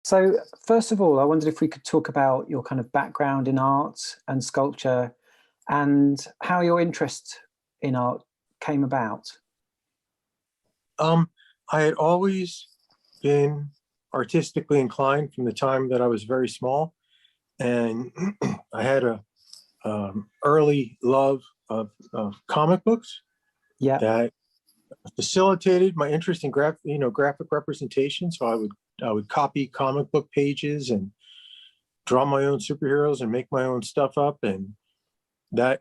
So, first of all, I wondered if we could talk about your kind of background in art and sculpture and how your interest in art came about. Um, I had always been artistically inclined from the time that I was very small, and I had a early love of comic books Yeah. that facilitated my interest in graphic representation. So I would copy comic book pages and draw my own superheroes and make my own stuff up, and that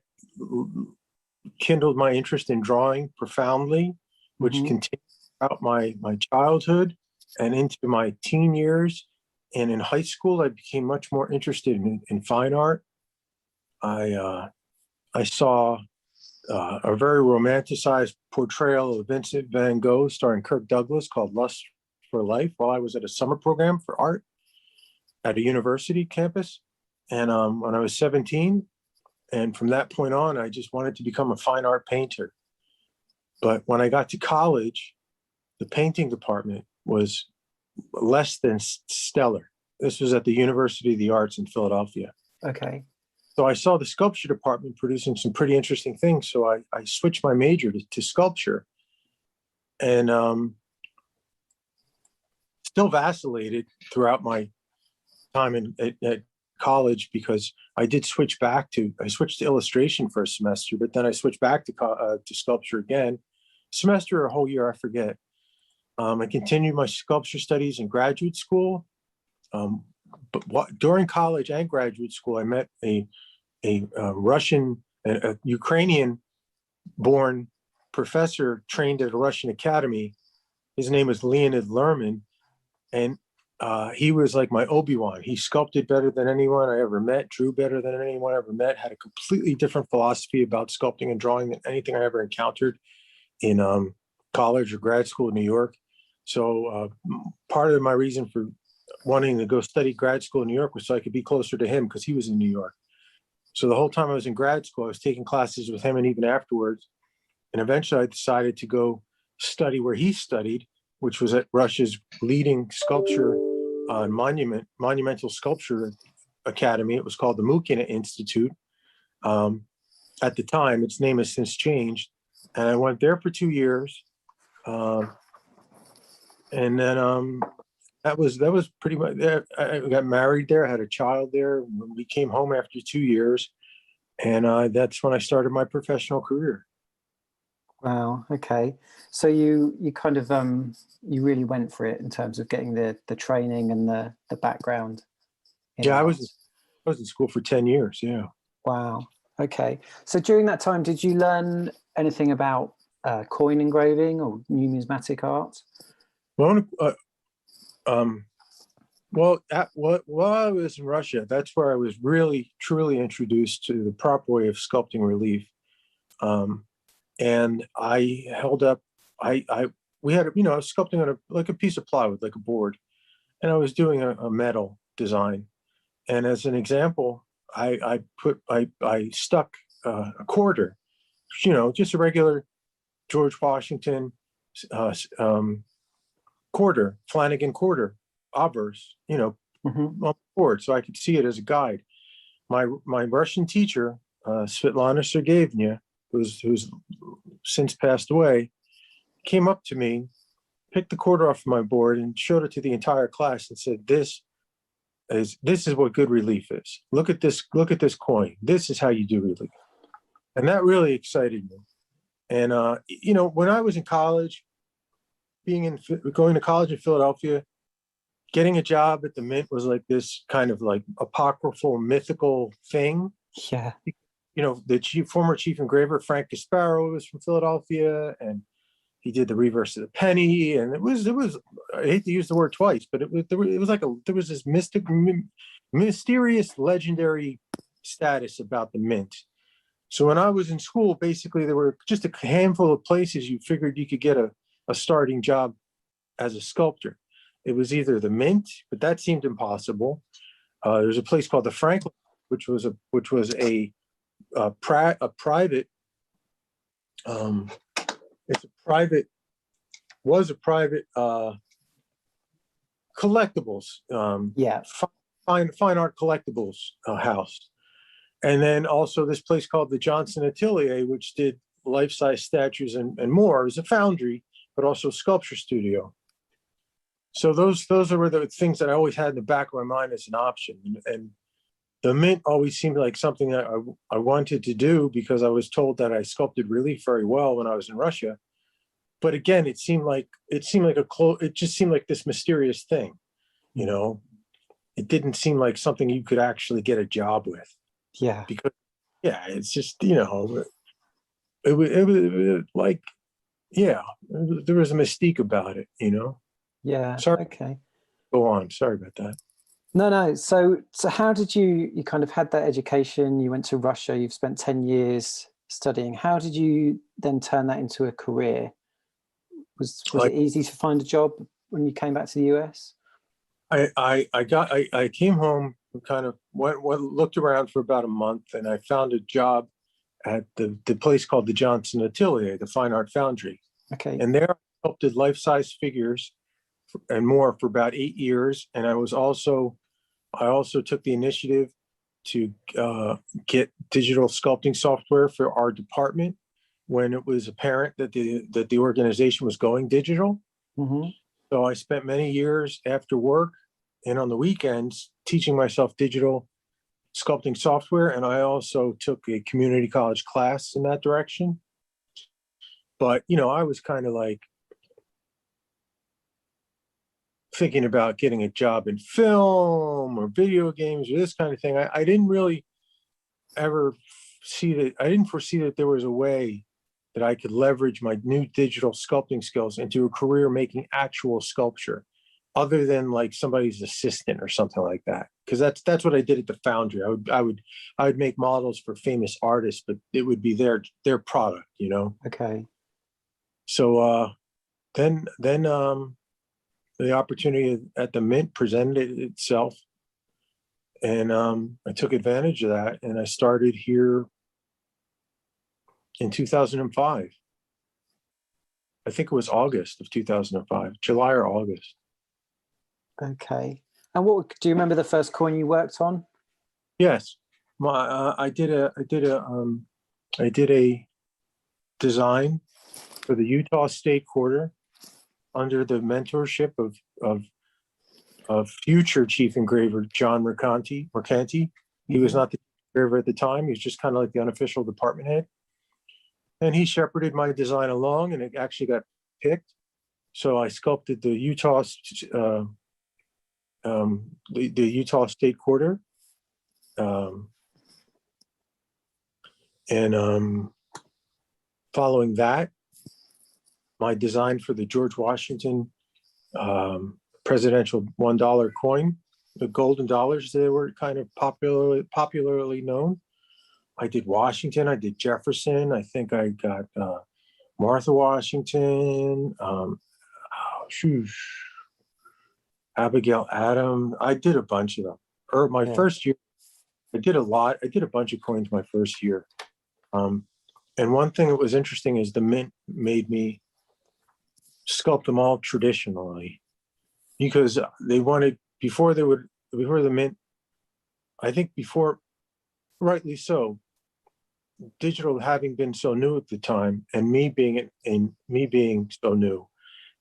kindled my interest in drawing profoundly, which Hmm. continued throughout my childhood and into my teen years. And in high school, I became much more interested in fine art. I saw a very romanticized portrayal of Vincent van Gogh starring Kirk Douglas called Lust for Life while I was at a summer program for art at a university campus. And when I was 17, and from that point on, I just wanted to become a fine art painter. But when I got to college, the painting department was less than stellar. This was at the University of the Arts in Philadelphia. Okay. So I saw the sculpture department producing some pretty interesting things. So I switched my major to sculpture, and still vacillated throughout my time at college, because I switched to illustration for a semester, but then I switched back to sculpture again, semester or a whole year, I forget. I continued my sculpture studies in graduate school. Um, but during college and graduate school, I met a Russian, a Ukrainian born professor trained at a Russian academy. His name was Leonid Lerman. And he was like my Obi-Wan. He sculpted better than anyone I ever met, drew better than anyone I ever met, had a completely different philosophy about sculpting and drawing than anything I ever encountered in college or grad school in New York. So part of my reason for wanting to go study grad school in New York was so I could be closer to him, because he was in New York. So the whole time I was in grad school, I was taking classes with him, and even afterwards. And eventually I decided to go study where he studied, which was at Russia's leading sculpture monumental sculpture academy. It was called the Mukina Institute. At the time, its name has since changed. And I went there for 2 years. And then that was pretty much there. I got married there. I had a child there. We came home after 2 years. And that's when I started my professional career. Wow. Okay. So you kind of you really went for it in terms of getting the training and the background in Yeah, art. I was in school for 10 years. Yeah. Wow. Okay. So during that time, did you learn anything about coin engraving or numismatic art? Well, um, while I was in Russia, that's where I was really, truly introduced to the proper way of sculpting relief. And I held up, we had, I was sculpting on like a piece of plywood, like a board, and I was doing a metal design. And as an example, I stuck a quarter, just a regular George Washington uh, um, quarter, Flanagan quarter, obverse, Hmm. on the board, so I could see it as a guide. My Russian teacher, Svetlana Sergeyevna, who's since passed away, came up to me, picked the quarter off my board, and showed it to the entire class and said, "This is what good relief is. Look at this. Look at this coin. This is how you do relief." And that really excited me. And when I was in college, going to college in Philadelphia, getting a job at the Mint was like this kind of like apocryphal, mythical thing. Yeah. The former chief engraver Frank Gasparo was from Philadelphia, and he did the reverse of the penny. And it was I hate to use the word twice, but there was this mysterious, legendary status about the Mint. So when I was in school, basically there were just a handful of places you figured you could get a starting job as a sculptor. It was either the Mint, but that seemed impossible. There's a place called the Franklin, which was a private it's a private was a private collectibles, Yeah. fine art collectibles house. And then also this place called the Johnson Atelier, which did life-size statues and more. It was a foundry, but also sculpture studio. So those were the things that I always had in the back of my mind as an option. And the Mint always seemed like something that I wanted to do because I was told that I sculpted relief very well when I was in Russia. But again, it just seemed like this mysterious thing, you know. It didn't seem like something you could actually get a job with. Yeah. Because yeah, it's just, you know, it was like, yeah, there was a mystique about it, you know. Yeah. Sorry, Okay. go on. Sorry about that. No, no. So how did you kind of had that education? You went to Russia. You've spent 10 years studying. How did you then turn that into a career? Was Like it easy to find a job when you came back to the US? I came home and kind of went looked around for about a month, and I found a job at the place called the Johnson Atelier, the fine art foundry. Okay. And there I sculpted life-size figures and more for about 8 years. And I also took the initiative to get digital sculpting software for our department when it was apparent that the organization was going digital. Mm-hmm. So I spent many years after work and on the weekends teaching myself digital sculpting software. And I also took a community college class in that direction. But, you know, I was kind of like thinking about getting a job in film or video games or this kind of thing. I didn't really ever I didn't foresee that there was a way that I could leverage my new digital sculpting skills into a career making actual sculpture other than like somebody's assistant or something like that. Because that's what I did at the foundry. I would make models for famous artists, but it would be their product, you know. Okay. So then the opportunity at the Mint presented itself, and I took advantage of that, and I started here in 2005. I think it was August of 2005, July or August. Okay. And what do you remember the first coin you worked on? Yes, I did a design for the Utah State Quarter under the mentorship of future Chief Engraver John Mercanti. He was not the engraver at the time. He was just kind of like the unofficial department head. And he shepherded my design along, and it actually got picked. So I sculpted the Utah Utah State Quarter, and following that, my design for the George Washington presidential $1 coin, the golden dollars, they were kind of popularly known. I did Washington, I did Jefferson, I think I got Martha Washington, Abigail Adams. I did a bunch of them. My first year, I did a lot. I did a bunch of coins my first year. And one thing that was interesting is the Mint made me sculpt them all traditionally, because they wanted, before the Mint, I think before, rightly so, digital having been so new at the time, and me being so new,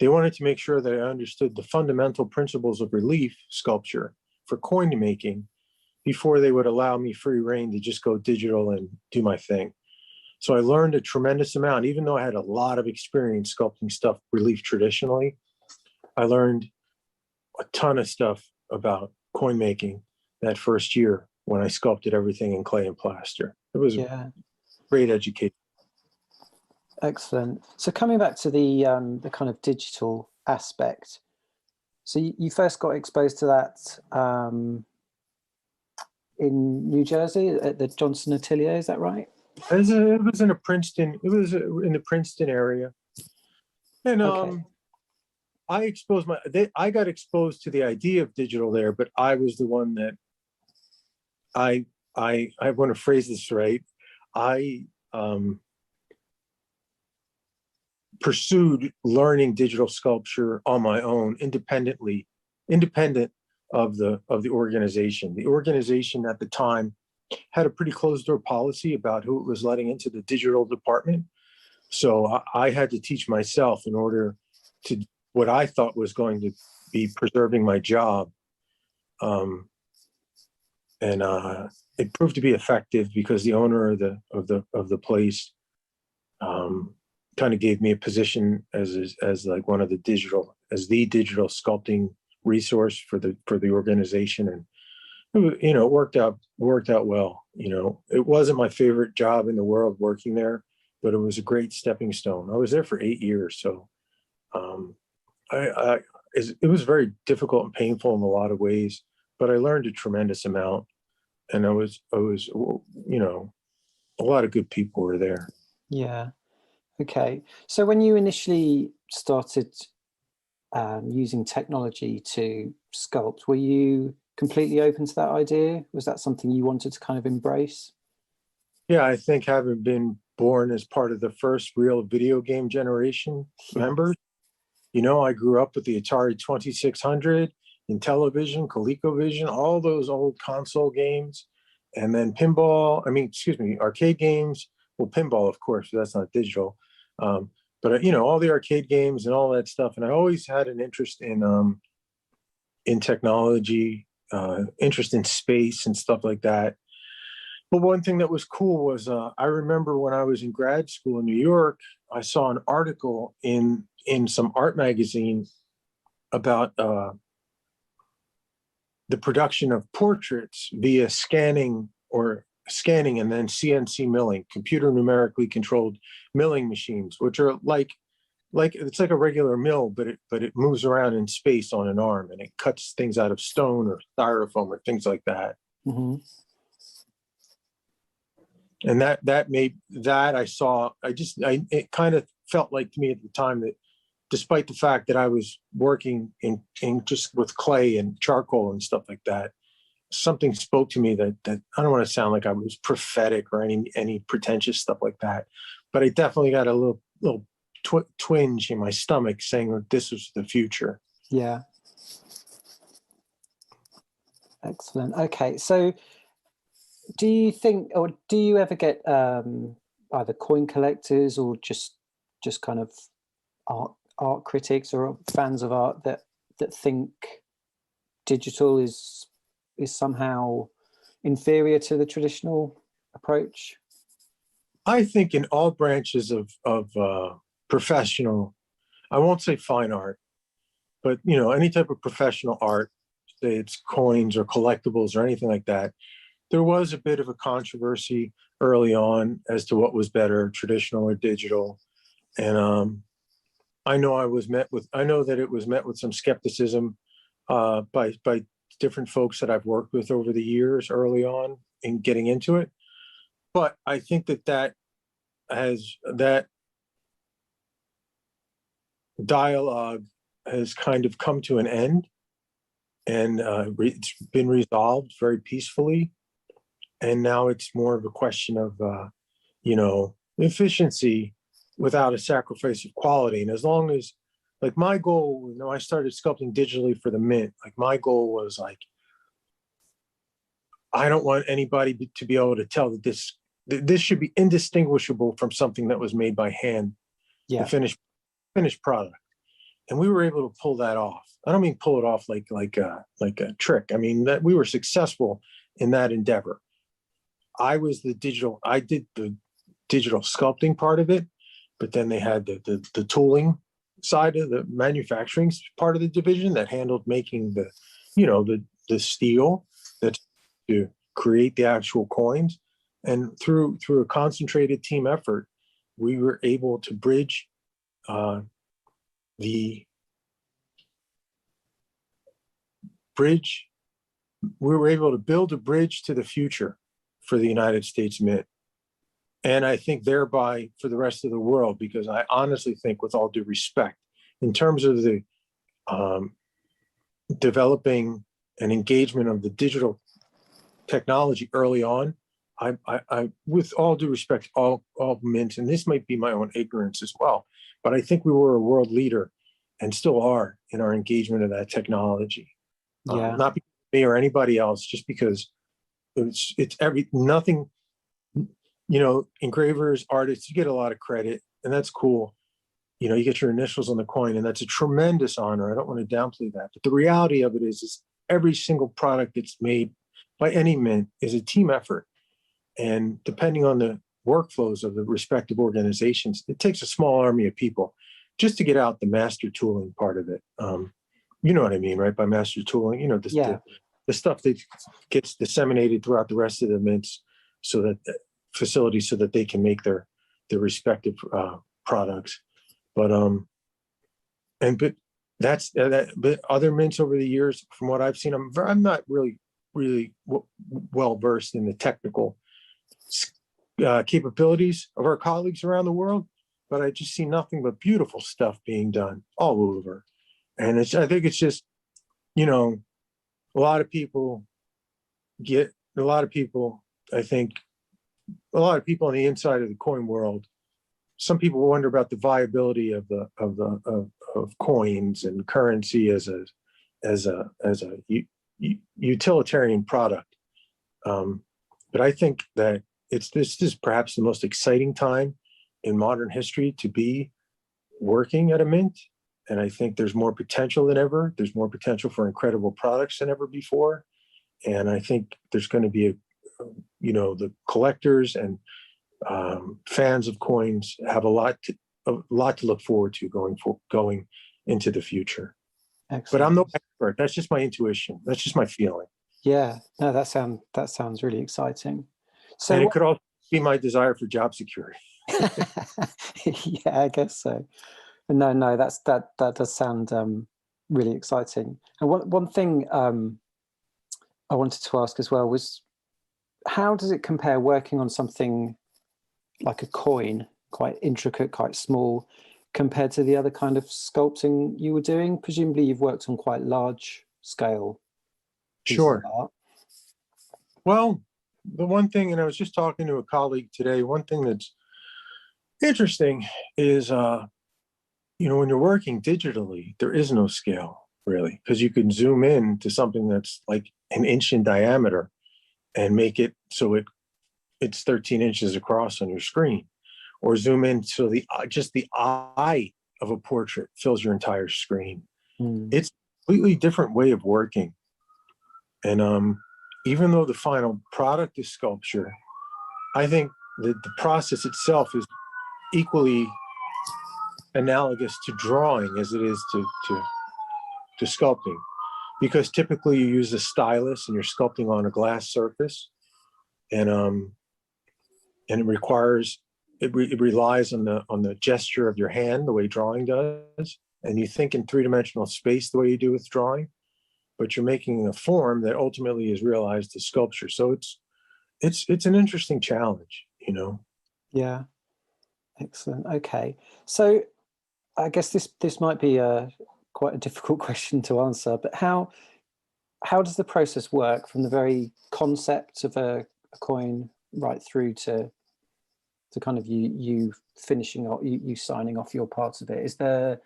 they wanted to make sure that I understood the fundamental principles of relief sculpture for coin making before they would allow me free rein to just go digital and do my thing. So I learned a tremendous amount, even though I had a lot of experience sculpting stuff relief traditionally. I learned a ton of stuff about coin making that first year when I sculpted everything in clay and plaster. It was great education. Excellent. So coming back to the kind of digital aspect, so you first got exposed to that in New Jersey at the Johnson Atelier, is that right? It was in Princeton. It was in the Princeton area, and I got exposed to the idea of digital there, but I was the one that I want to phrase this right. I pursued learning digital sculpture on my own independently independent of the organization. The organization at the time had a pretty closed door policy about who it was letting into the digital department. So I had to teach myself in order to what I thought was going to be preserving my job. And it proved to be effective because the owner of the place kind of gave me a position as like one of the digital sculpting resource for the organization, and it worked out well. It wasn't my favorite job in the world working there, but it was a great stepping stone. I was there for 8 years, so it was very difficult and painful in a lot of ways, but I learned a tremendous amount, and I was a lot of good people were there. Yeah. Okay. So when you initially started using technology to sculpt, were you completely open to that idea? Was that something you wanted to kind of embrace? Yeah, I think having been born as part of the first real video game generation members, I grew up with the Atari 2600, Intellivision, ColecoVision, all those old console games, and then arcade games. Well, pinball, of course, but that's not digital. But all the arcade games and all that stuff. And I always had an interest in technology, interest in space and stuff like that. But one thing that was cool was I remember when I was in grad school in New York, I saw an article in some art magazine about the production of portraits via scanning and then CNC milling, computer numerically controlled milling machines, which are like it's like a regular mill, but it moves around in space on an arm, and it cuts things out of stone or styrofoam or things like that. Mm-hmm. And it kind of felt like to me at the time that despite the fact that I was working in just with clay and charcoal and stuff like that, something spoke to me that I don't want to sound like I was prophetic or any pretentious stuff like that, but I definitely got a little twinge in my stomach saying that this was the future. Yeah. Excellent. Okay. So do you think, or do you ever get either coin collectors or just kind of art critics or fans of art that think digital is somehow inferior to the traditional approach? I think in all branches of professional, I won't say fine art, but any type of professional art, say it's coins or collectibles or anything like that, there was a bit of a controversy early on as to what was better, traditional or digital. And I know that it was met with some skepticism by different folks that I've worked with over the years early on in getting into it. But I think that dialogue has kind of come to an end, and it's been resolved very peacefully. And now it's more of a question of, efficiency without a sacrifice of quality. And as long as, like, my goal, I started sculpting digitally for the Mint. Like, my goal was like, I don't want anybody to be able to tell that this should be indistinguishable from something that was made by hand, Yeah. the finished product. And we were able to pull that off. I don't mean pull it off like a trick. I mean that we were successful in that endeavor. I did the digital sculpting part of it, but then they had the tooling side of the manufacturing part of the division that handled making the steel that's to create the actual coins. And through a concentrated team effort, we were able to bridge we were able to build a bridge to the future for the United States Mint. And I think thereby for the rest of the world, because I honestly think, with all due respect, in terms of the developing an engagement of the digital technology early on, I with all due respect, all mints, and this might be my own ignorance as well, but I think we were a world leader and still are in our engagement of that technology. Yeah. not because of me or anybody else, just because it's nothing. Engravers, artists, you get a lot of credit, and that's cool. You get your initials on the coin, and that's a tremendous honor. I don't want to downplay that, but the reality of it is every single product that's made by any mint is a team effort, and depending on the workflows of the respective organizations, it takes a small army of people just to get out the master tooling part of it. You know what I mean, right? By master tooling, Yeah. the stuff that gets disseminated throughout the rest of the mints, so that facilities, so that they can make their respective products. But but that's that. But other mints over the years, from what I've seen, I'm not really well versed in the technical capabilities of our colleagues around the world, but I just see nothing but beautiful stuff being done all over. And I think it's just, a lot of people I think a lot of people on the inside of the coin world, some people wonder about the viability of coins and currency as a utilitarian product. But I think that this is perhaps the most exciting time in modern history to be working at a mint. And I think there's more potential than ever. There's more potential for incredible products than ever before. And I think there's going to be the collectors and fans of coins have a lot to look forward to going into the future. Excellent. But I'm no expert. That's just my intuition. That's just my feeling. Yeah. No, that sounds really exciting. So, and it could also be my desire for job security. Yeah, I guess so. No, that does sound really exciting. And one thing I wanted to ask as well was, how does it compare working on something like a coin, quite intricate, quite small, compared to the other kind of sculpting you were doing? Presumably you've worked on quite large scale pieces Sure. of art. Well, the one thing, and I was just talking to a colleague today, one thing that's interesting is, when you're working digitally, there is no scale really, because you can zoom in to something that's like an inch in diameter and make it so it's 13 inches across on your screen, or zoom in so just the eye of a portrait fills your entire screen. It's a completely different way of working. And even though the final product is sculpture, I think that the process itself is equally analogous to drawing as it is to sculpting, because typically you use a stylus and you're sculpting on a glass surface, and it relies on the gesture of your hand, the way drawing does, and you think in three-dimensional space the way you do with drawing, but you're making a form that ultimately is realized as sculpture. So it's an interesting challenge, Yeah, excellent. Okay, so I guess this might be quite a difficult question to answer, but how does the process work from the very concept of a coin right through to kind of you finishing or you signing off your parts of it? Is there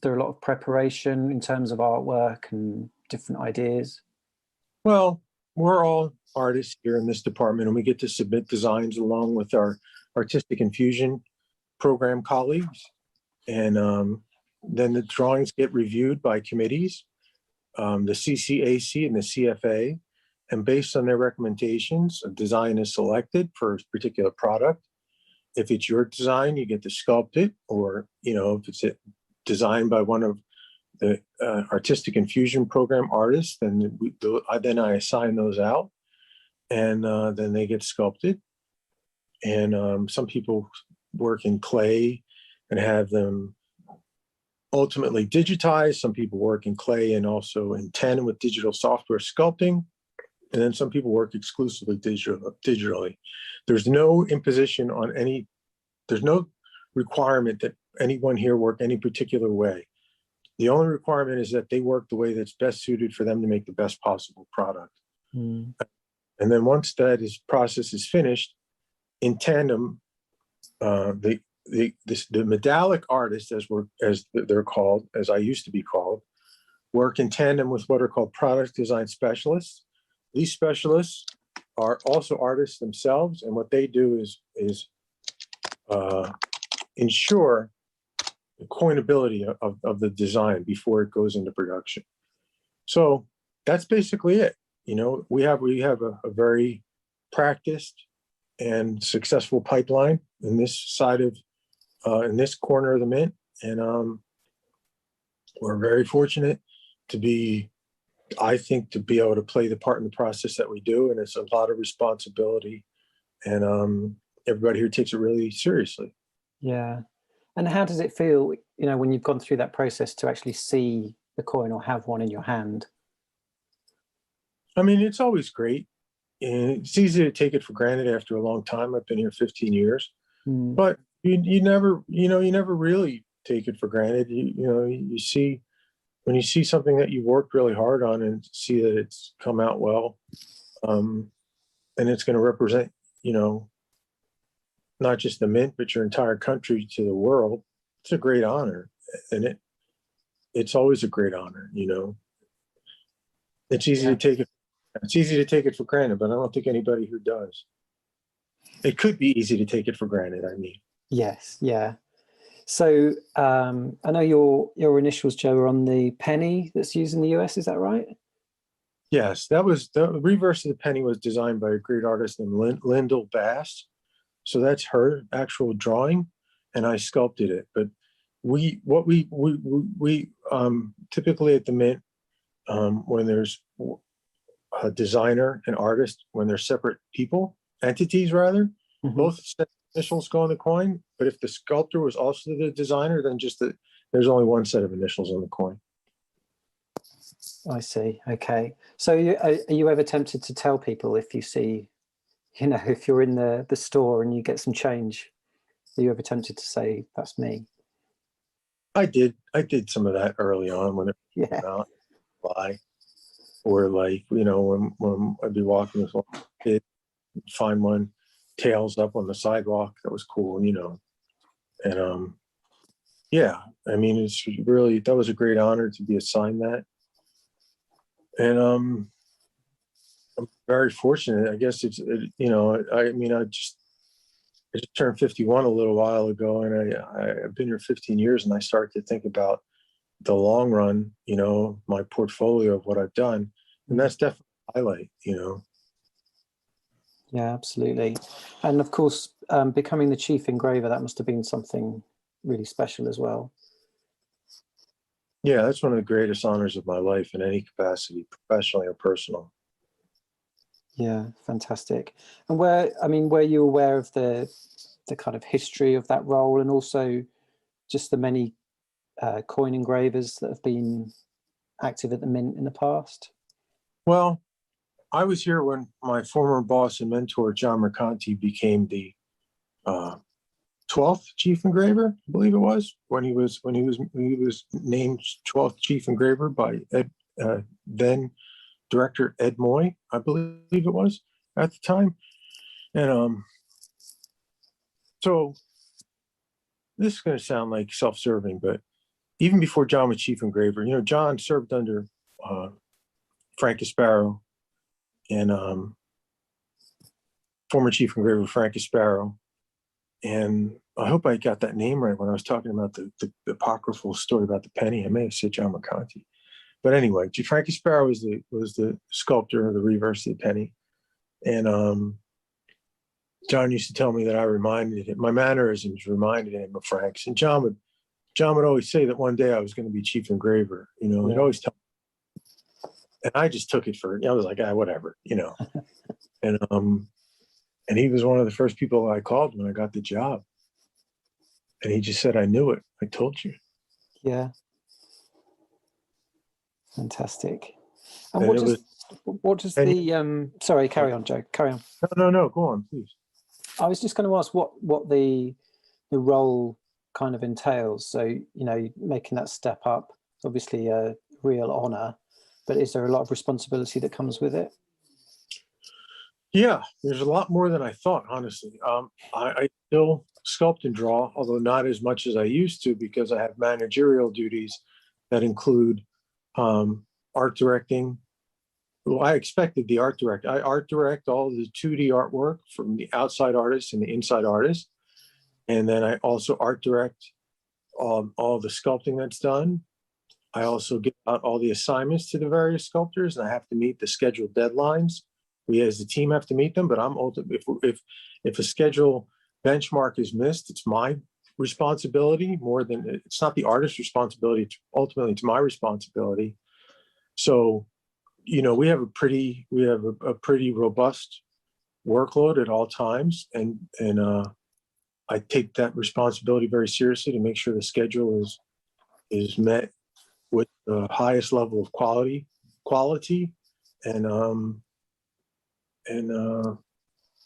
a lot of preparation in terms of artwork and different ideas? Well, we're all artists here in this department, and we get to submit designs along with our artistic infusion program colleagues. And then the drawings get reviewed by committees, the CCAC and the CFA. And based on their recommendations, a design is selected for a particular product. If it's your design, you get to sculpt it, or if it's designed by one of the artistic infusion program artists, then I assign those out, and then they get sculpted. And some people work in clay and have them ultimately digitized. Some people work in clay and also in tandem with digital software sculpting. And then some people work exclusively digitally. There's no imposition on there's no requirement that anyone here work any particular way. The only requirement is that they work the way that's best suited for them to make the best possible product. And then once that process is finished, in tandem, the medallic artists, as they're called, as I used to be called, work in tandem with what are called product design specialists. These specialists are also artists themselves, and what they do is ensure the coinability of the design before it goes into production. So that's basically it. You know, we have a very practiced and successful pipeline in this side of in this corner of the Mint, and we're very fortunate to be, I think, to be able to play the part in the process that we do, and it's a lot of responsibility, and everybody here takes it really seriously. Yeah. And how does it feel, you know, when you've gone through that process to actually see the coin or have one in your hand? I mean, it's always great. And it's easy to take it for granted after a long time. I've been here 15 years, Mm. but you never, you never really take it for granted. You see, when you see something that you worked really hard on and see that it's come out well, um, and it's going to represent, you know, not just the Mint, but your entire country to the world. It's a great honor, and it's always a great honor. You know, it's easy Yeah. to take it. It's easy to take it for granted, but I don't think anybody here does. It could be easy to take it for granted. I mean, Yes. Yeah. So I know your initials, Joe, are on the penny that's used in the US. Is that right? yes, that was the reverse of the penny was designed by a great artist named Lyndall Bass. So that's her actual drawing, and I sculpted it. But we typically at the Mint, when there's a designer and artist, when they're separate people, entities rather, Hmm. both set initials go on the coin. But if the sculptor was also the designer, then there's only one set of initials on the coin. I see. Okay. So are you ever tempted to tell people if you see, you know, if you're in the store and you get some change, are you ever tempted to say, that's me? I did some of that early on when it Yeah. came out. Lie. Or like, when I'd be walking with one kid, find one tails up on the sidewalk. That was cool, you know. And yeah, I mean, it's really, that was a great honor to be assigned that. And I'm very fortunate. I guess I mean, I just turned 51 a little while ago, and I've been here 15 years, and I started to think about the long run, you know, my portfolio of what I've done, and Mm. that's definitely a highlight, you know. Yeah, absolutely. And of course, becoming the chief engraver, that must have been something really special as well. Yeah, that's one of the greatest honors of my life in any capacity, professionally or personal. Yeah, fantastic. And I mean, were you aware of the kind of history of that role, and also just the many coin engravers that have been active at the Mint in the past? Well, I was here when my former boss and mentor, John Mercanti, became the uh, 12th chief engraver, I believe it was, when he was named 12th chief engraver by then director Ed Moy, I believe it was at the time. And so this is going to sound like self-serving, but even before John was chief engraver, you know, John served under uh, Frank Asparo and former chief engraver Frank Asparo. And I hope I got that name right when I was talking about the apocryphal story about the penny. I may have said John Mercanti. But anyway, Frank Asparo was the sculptor of the reverse of the penny. And John used to tell me that I reminded him, my mannerisms reminded him of Frank's. And John would always say that one day I was going to be chief engraver. You know, he'd Yeah. always tell me. And I just took it I was like, whatever, you know. And he was one of the first people I called when I got the job. And he just said, I knew it. I told you. Yeah, fantastic. And And it was, what does and the sorry, carry on, Joe. Carry on. no, go on, please. I was just going to ask what the role kind of entails. So, you know, making that step up, obviously a real honor, but is there a lot of responsibility that comes with it? Yeah, there's a lot more than I thought, honestly. I still sculpt and draw, although not as much as I used to, because I have managerial duties that include art directing. Well, I expected the art direct. I art direct all the 2D artwork from the outside artists and the inside artists. And then I also art direct all the sculpting that's done. I also give out all the assignments to the various sculptors, and I have to meet the scheduled deadlines. We as a team have to meet them, but I'm ultimately, if a schedule benchmark is missed, it's my responsibility more than, it's not the artist's responsibility. Ultimately, it's my responsibility. So, we have a pretty robust workload at all times, and I take that responsibility very seriously to make sure the schedule is met with the highest level of quality, and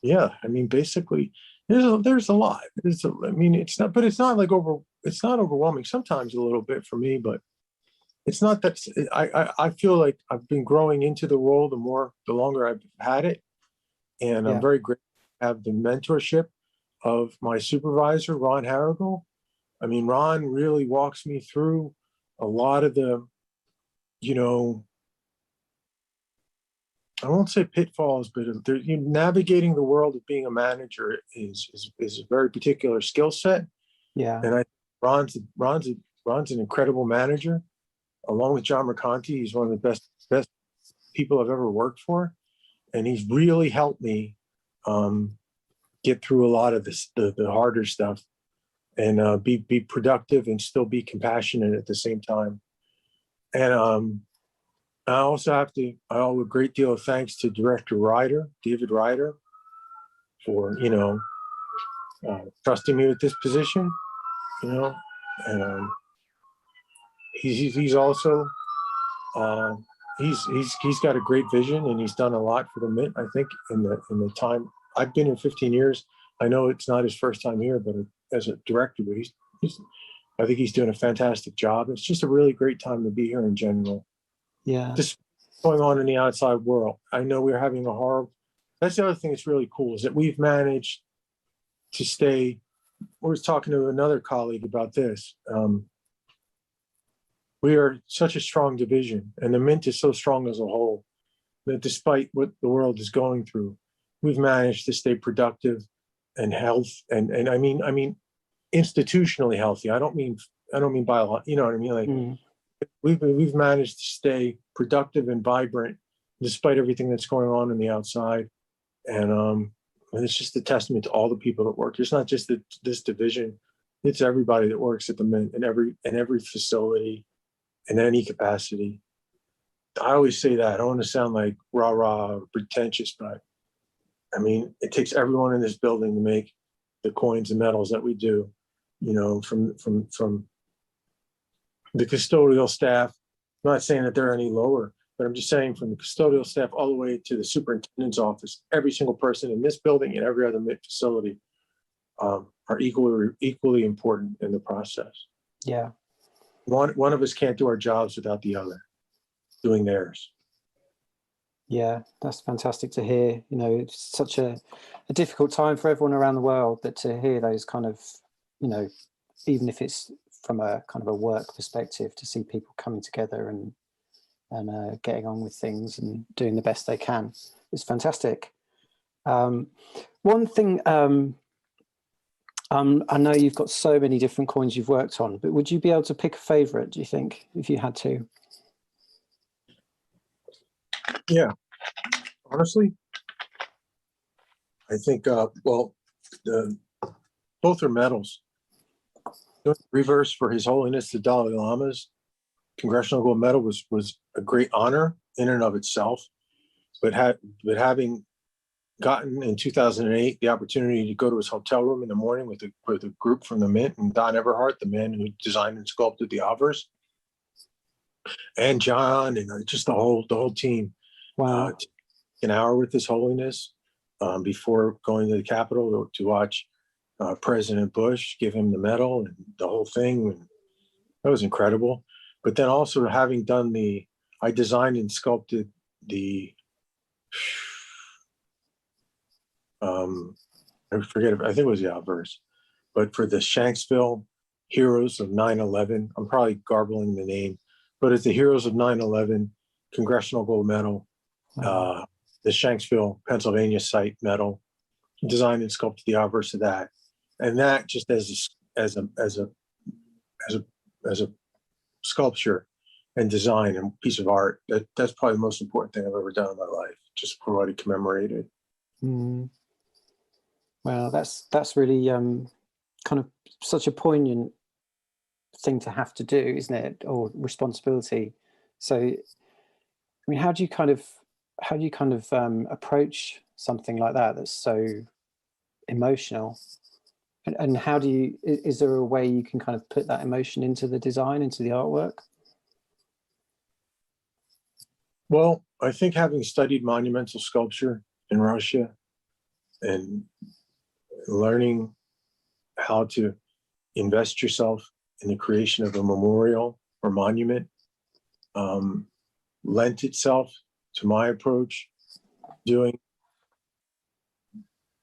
yeah, I mean, basically, there's a lot. I mean, it's not, but it's not like it's not overwhelming. Sometimes a little bit for me, but it's not that. I feel like I've been growing into the role the longer I've had it, and I'm Yeah. very grateful to have the mentorship of my supervisor, Ron Harrigal. I mean, Ron really walks me through a lot of the, I won't say pitfalls, but navigating the world of being a manager is a very particular skill set. Yeah. And Ron's an incredible manager. Along with John Mercanti, he's one of the best people I've ever worked for, and he's really helped me get through a lot of the harder stuff, and be productive and still be compassionate at the same time. And I also I owe a great deal of thanks to Director David Ryder, for trusting me with this position. And he's also he's got a great vision, and he's done a lot for the Mint. I think in the time I've been here 15 years. I know it's not his first time here, but as a director, but I think he's doing a fantastic job. It's just a really great time to be here in general. Yeah. This going on in the outside world. I know we're having a horrible. That's the other thing that's really cool, is that we've managed to stay. I was talking to another colleague about this. We are such a strong division, and the Mint is so strong as a whole, that despite what the world is going through, we've managed to stay productive and health, and I mean institutionally healthy. I don't mean biological. You know what I mean? Like, we've managed to stay productive and vibrant despite everything that's going on in the outside, and it's just a testament to all the people that work. It's not just this division; it's everybody that works at the Mint, in every facility, in any capacity. I always say that. I don't want to sound like rah-rah or pretentious, but I mean, it takes everyone in this building to make the coins and medals that we do. From the custodial staff. I'm not saying that they're any lower, but I'm just saying, from the custodial staff all the way to the superintendent's office, every single person in this building and every other Mint facility are equally important in the process. Yeah. One of us can't do our jobs without the other doing theirs. Yeah, that's fantastic to hear. It's such a difficult time for everyone around the world, but to hear those kind of, even if it's from a kind of a work perspective, to see people coming together and getting on with things and doing the best they can, is fantastic. One thing, I know you've got so many different coins you've worked on, but would you be able to pick a favorite, do you think, if you had to? Yeah, honestly, I think, both are medals. Reverse for His Holiness the Dalai Lama's Congressional Gold Medal was a great honor in and of itself, but having gotten in 2008 the opportunity to go to his hotel room in the morning with a group from the Mint, and Don Everhart, the man who designed and sculpted the obverse, and John, and just the whole team. Wow. An hour with His Holiness before going to the Capitol to watch President Bush give him the medal and the whole thing. And that was incredible. But then also having done I designed and sculpted the, I forget, I think it was the obverse, but for the Shanksville Heroes of 9/11, I'm probably garbling the name, but it's the Heroes of 9/11 Congressional Gold Medal, Wow. the Shanksville, Pennsylvania site medal, designed and sculpted the obverse of that, and that just as a as a as a as a sculpture and design and piece of art, that's probably the most important thing I've ever done in my life. Just for what commemorated. Mm. Well, that's really kind of such a poignant thing to have to do, isn't it? Or responsibility. So, I mean, how do you kind of approach something like that that's so emotional? And how do you, is there a way you can kind of put that emotion into the design, into the artwork? Well, I think having studied monumental sculpture in Russia and learning how to invest yourself in the creation of a memorial or monument um, lent itself to my approach, doing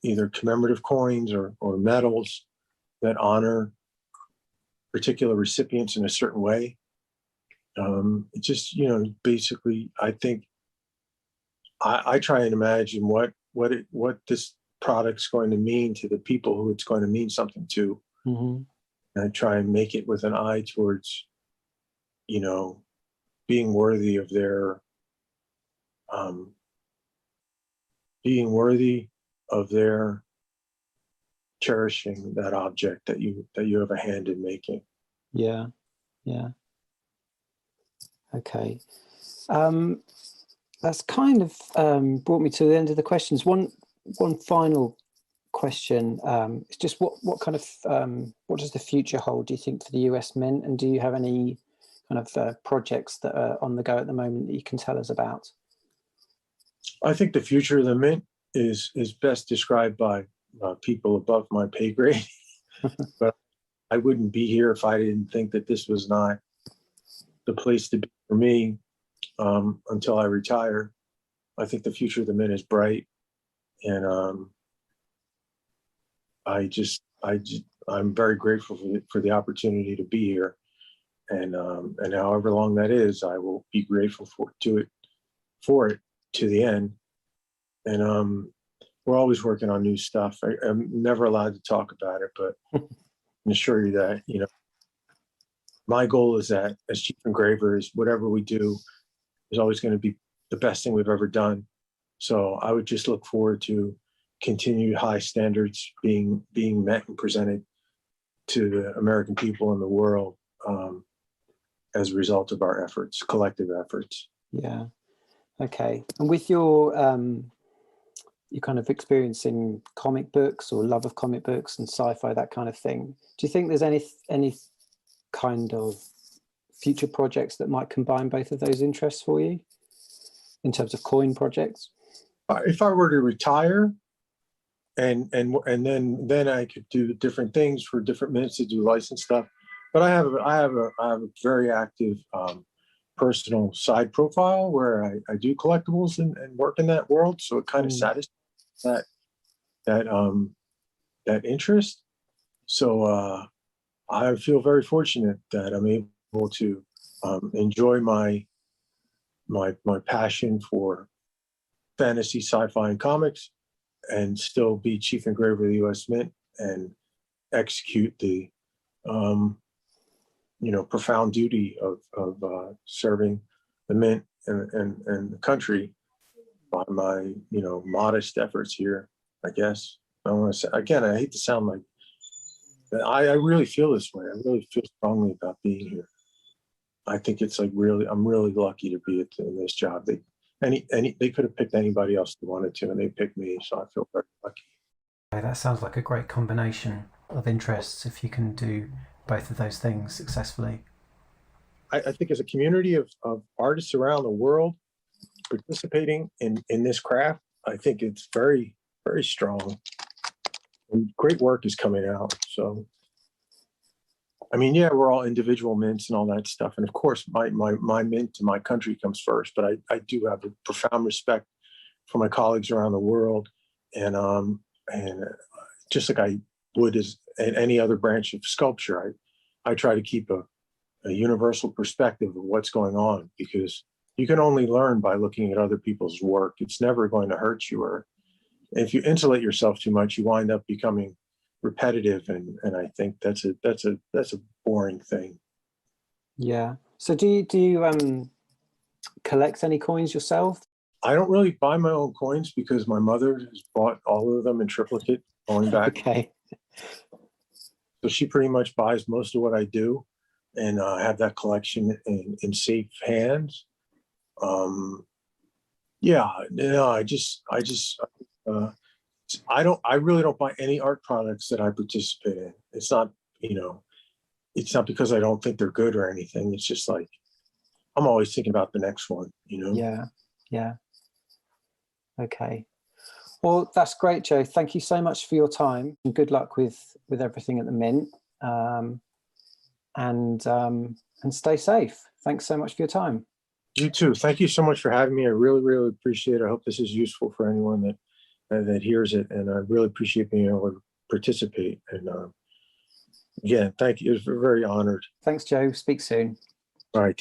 either commemorative coins or medals that honor particular recipients in a certain way. It just, basically, I think I try and imagine what this product's going to mean to the people who it's going to mean something to. Hmm. And I try and make it with an eye towards, you know, being worthy of um, being worthy of their cherishing that object that you have a hand in making. Yeah, yeah. Okay. Um, that's kind of brought me to the end of the questions. One final question. It's just what kind of what does the future hold, do you think, for the US Mint? And do you have any kind of projects that are on the go at the moment that you can tell us about? I think the future of the mint is best described by people above my pay grade. But I wouldn't be here if I didn't think that this was not the place to be for me until I retire. I think the future of the mint is bright, and I'm very grateful for the opportunity to be here, and however long that is, I will be grateful for it to the end. And we're always working on new stuff. I'm never allowed to talk about it, but I can assure you that my goal is that as chief engraver is whatever we do is always going to be the best thing we've ever done. So I would just look forward to continued high standards being met and presented to the American people and the world as a result of our efforts, collective efforts. Yeah. Okay. And with your kind of experience in comic books or love of comic books and sci-fi, that kind of thing, do you think there's any kind of future projects that might combine both of those interests for you in terms of coin projects? If I were to retire, and then I could do different things for different minutes to do license stuff. But I have a very active personal side profile where I do collectibles and work in that world. So it kind of Mm. satisfies that that that interest. So I feel very fortunate that I'm able to enjoy my passion for fantasy, sci-fi, and comics, and still be chief engraver of the U.S. Mint and execute the profound duty of serving the mint and the country by my modest efforts here. I guess I want to say again. I hate to sound like I really feel this way. I really feel strongly about being here. I think it's like I'm really lucky to be in this job. They could have picked anybody else they wanted to, and they picked me. So I feel very lucky. Okay, that sounds like a great combination of interests if you can do both of those things successfully. I think as a community of artists around the world participating in this craft, I think it's very, very strong. And great work is coming out. So, I mean, yeah, we're all individual mints and all that stuff. And of course, my mint to my country comes first, but I do have a profound respect for my colleagues around the world. And just like I would as in any other branch of sculpture, I try to keep universal perspective of what's going on, because you can only learn by looking at other people's work. It's never going to hurt you, or if you insulate yourself too much, you wind up becoming repetitive, and I think that's a boring thing. Yeah. So do you collect any coins yourself? I don't really buy my own coins because my mother has bought all of them in triplicate going back. Okay. So she pretty much buys most of what I do, and I have that collection in safe hands. Yeah, no, uh, I really don't buy any art products that I participate in. It's not, you know, it's not because I don't think they're good or anything. It's just like, I'm always thinking about the next one, you know? Yeah. Yeah. Okay. Well, that's great, Joe. Thank you so much for your time, and good luck with everything at the Mint. Um, and stay safe. Thanks so much for your time. You too. Thank you so much for having me. I really, really appreciate it. I hope this is useful for anyone that hears it, and I really appreciate being able to participate. And again, thank you. It was very honored. Thanks, Joe. Speak soon. All right.